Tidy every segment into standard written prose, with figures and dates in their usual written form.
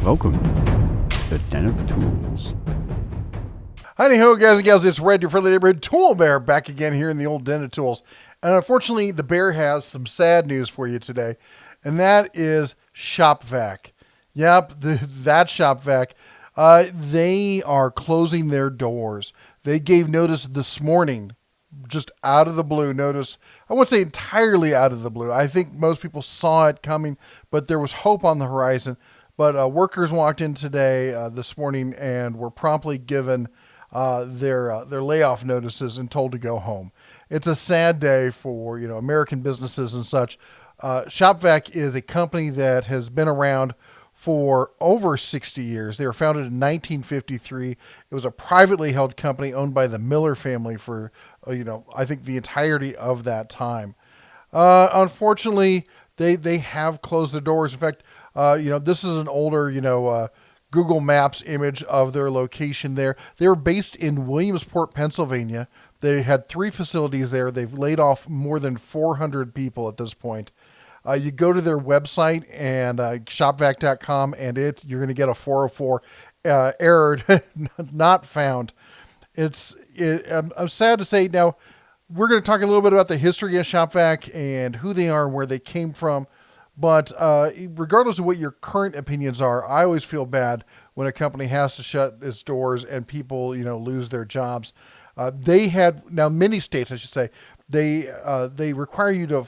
Welcome to the Den of Tools. Hi, ho, guys and gals. It's Red, your friendly neighborhood tool bear, back again here in the old Den of Tools. And unfortunately, the bear has some sad news for you today, and that is Shop-Vac. Yep, that Shop-Vac. They are closing their doors. They gave notice this morning, just out of the blue notice. I won't say entirely out of the blue. I think most people saw it coming, but there was hope on the horizon. But workers walked in today, this morning, and were promptly given their layoff notices and told to go home. It's a sad day for American businesses and such. Shop-Vac is a company that has been around for over 60 years. They were founded in 1953. It was a privately held company owned by the Miller family for I think the entirety of that time. Unfortunately, they have closed their doors. In fact, this is an older Google Maps image of their location there. They were based in Williamsport, Pennsylvania. They had 3 facilities there. They've laid off more than 400 people at this point. You go to their website and shopvac.com, and you're going to get a 404 error not found. I'm sad to say. Now, we're going to talk a little bit about the history of Shop-Vac and who they are and where they came from. But regardless of what your current opinions are, I always feel bad when a company has to shut its doors and people, lose their jobs. Many states, I should say, they require you to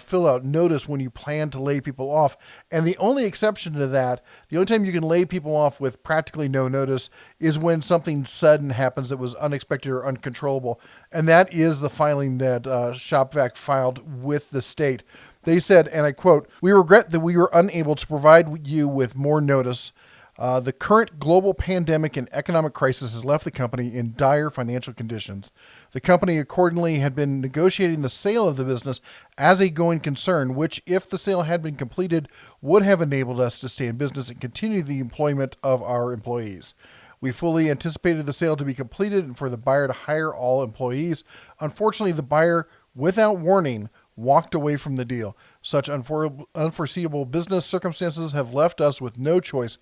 fill out notice when you plan to lay people off. And the only exception to that, the only time you can lay people off with practically no notice, is when something sudden happens that was unexpected or uncontrollable. And that is the filing that Shop-Vac filed with the state. They said, and I quote, "We regret that we were unable to provide you with more notice. The current global pandemic and economic crisis has left the company in dire financial conditions. The company accordingly had been negotiating the sale of the business as a going concern, which, if the sale had been completed, would have enabled us to stay in business and continue the employment of our employees. We fully anticipated the sale to be completed and for the buyer to hire all employees. Unfortunately, the buyer, without warning, walked away from the deal. Such unforeseeable business circumstances have left us with no choice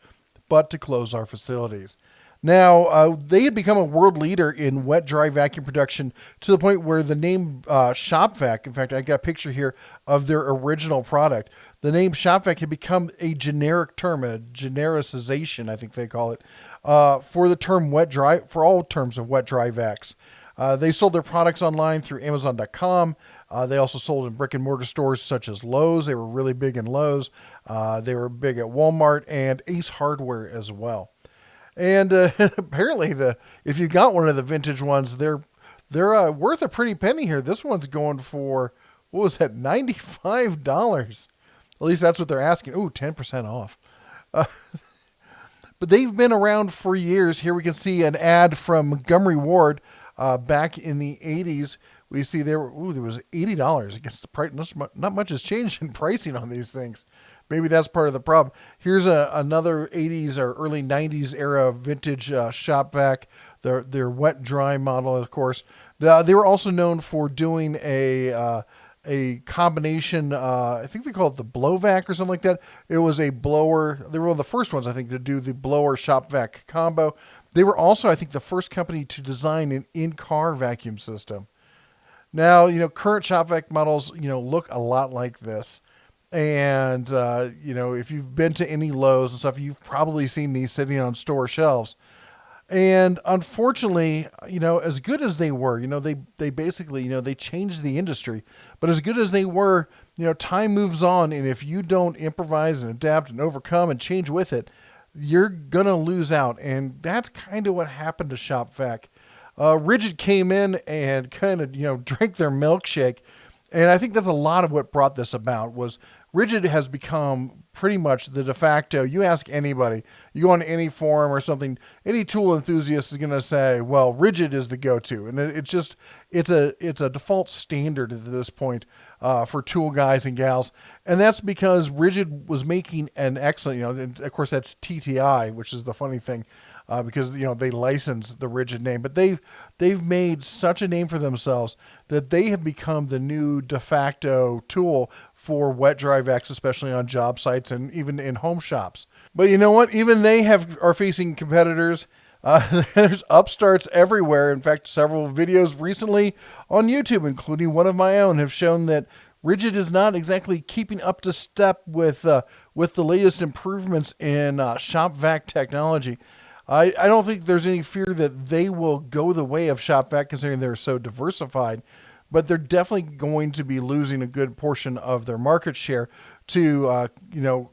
but to close our facilities." Now, they had become a world leader in wet-dry vacuum production to the point where the name Shop-Vac, in fact, I got a picture here of their original product. The name Shop-Vac had become a generic term, a genericization, I think they call it, for the term wet-dry, for all terms of wet-dry vacs. They sold their products online through Amazon.com. They also sold in brick and mortar stores such as Lowe's. They were really big in Lowe's. They were big at Walmart and Ace Hardware as well. And apparently, if you got one of the vintage ones, they're worth a pretty penny here. This one's going for, what was that, $95? At least that's what they're asking. Ooh, 10% off. But they've been around for years. Here we can see an ad from Montgomery Ward back in the 80s. We see there was $80. I guess the price, not much has changed in pricing on these things. Maybe that's part of the problem. Here's another 80s or early 90s era vintage Shop-Vac, their wet dry model, of course. They were also known for doing a combination, I think they call it the blow-vac or something like that. It was a blower. They were one of the first ones, I think, to do the blower Shop-Vac combo. They were also, I think, the first company to design an in-car vacuum system. Now, current Shop-Vac models, look a lot like this. And, if you've been to any Lowe's and stuff, you've probably seen these sitting on store shelves. And unfortunately, as good as they were, they basically, they changed the industry. But as good as they were, time moves on. And if you don't improvise and adapt and overcome and change with it, you're going to lose out. And that's kind of what happened to Shop-Vac. Rigid came in and kind of, drank their milkshake. And I think that's a lot of what brought this about. Was Rigid has become pretty much the de facto. You ask anybody, you go on any forum or something, any tool enthusiast is going to say, well, Rigid is the go-to. And it's a default standard at this point for tool guys and gals. And that's because Rigid was making an excellent, and of course that's TTI, which is the funny thing. because they license the Rigid name, but they've made such a name for themselves that they have become the new de facto tool for wet dry vacs, especially on job sites and even in home shops. But you know what? Even they are facing competitors. There's upstarts everywhere. In fact, several videos recently on YouTube, including one of my own, have shown that Rigid is not exactly keeping up to step with the latest improvements in shop-vac technology. I don't think there's any fear that they will go the way of shop-vac, considering they're so diversified, but they're definitely going to be losing a good portion of their market share to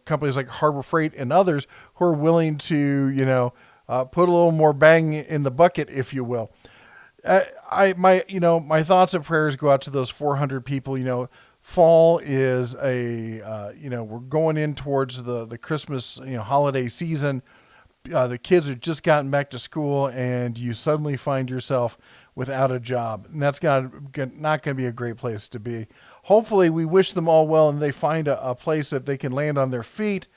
companies like Harbor Freight and others who are willing to put a little more bang in the bucket, if you will. My thoughts and prayers go out to those 400 people. Fall is we're going in towards the Christmas holiday season. The kids have just gotten back to school, and you suddenly find yourself without a job, and that's not going to be a great place to be. Hopefully, we wish them all well, and they find a place that they can land on their feet.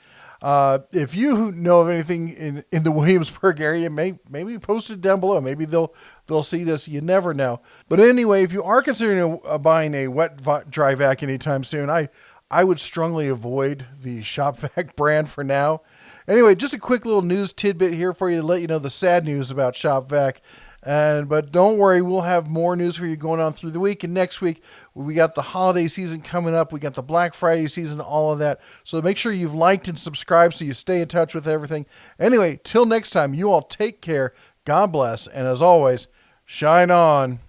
If you know of anything in the Williamsburg area, maybe post it down below. Maybe they'll see this. You never know. But anyway, if you are considering buying a wet dry vac anytime soon, I would strongly avoid the Shop-Vac brand for now. Anyway, just a quick little news tidbit here for you to let you know the sad news about Shop-Vac. But don't worry, we'll have more news for you going on through the week. And next week, we got the holiday season coming up. We got the Black Friday season, all of that. So make sure you've liked and subscribed so you stay in touch with everything. Anyway, till next time, you all take care. God bless. And as always, shine on.